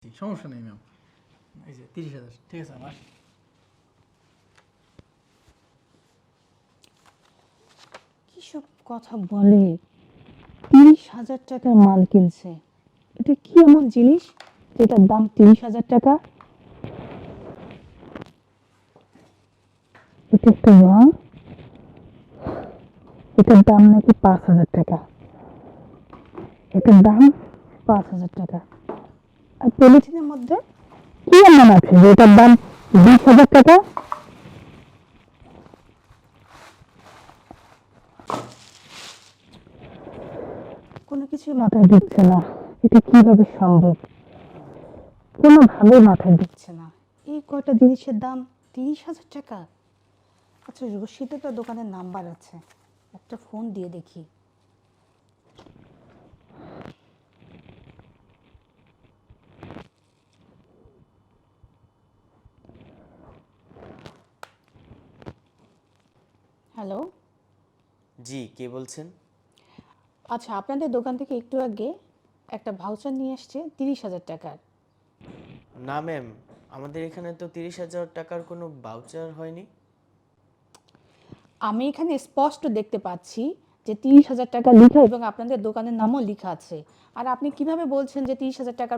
সমস্যা নেই ম্যাম। এই যে 30,000 ঠিক আছে আমার। কি সব কথা বলে? 30,000 টাকার মাল কিনছে। এটা কি এমন জিনিস যেটার দাম 30,000 টাকা? এটা একটা রং, এটার দাম নাকি 5,000 টাকা। এটার দাম 5,000 টাকা। আর পলিথিনের মধ্যে কি এমন আছে যে এটার দাম 20,000 টাকা? কোনো কিছুই মাথায় ঢুকছে না। এটা কিভাবে সম্ভব? কোনোভাবে মাথায় ঢুকছে না। এই কয়টা জিনিসের দাম 30,000 টাকা। আচ্ছা, রশিদে তো দোকানের নাম্বার আছে, একটা ফোন দিয়ে দেখি। হ্যালো। জি, কে বলছেন? আচ্ছা, আপনাদের দোকান থেকে একটু আগে একটা ভাউচার নিয়ে আসছে 30,000 টাকার। না ম্যাম, আমাদের এখানে তো 30,000 টাকার কোনো ভাউচার হয়নি। আমি এখানে স্পষ্ট দেখতে পাচ্ছি যে 30,000 টাকা লেখা এবং আপনাদের দোকানের নামও লেখা আছে। আর আপনি কিভাবে বলছেন যে 30,000 টাকার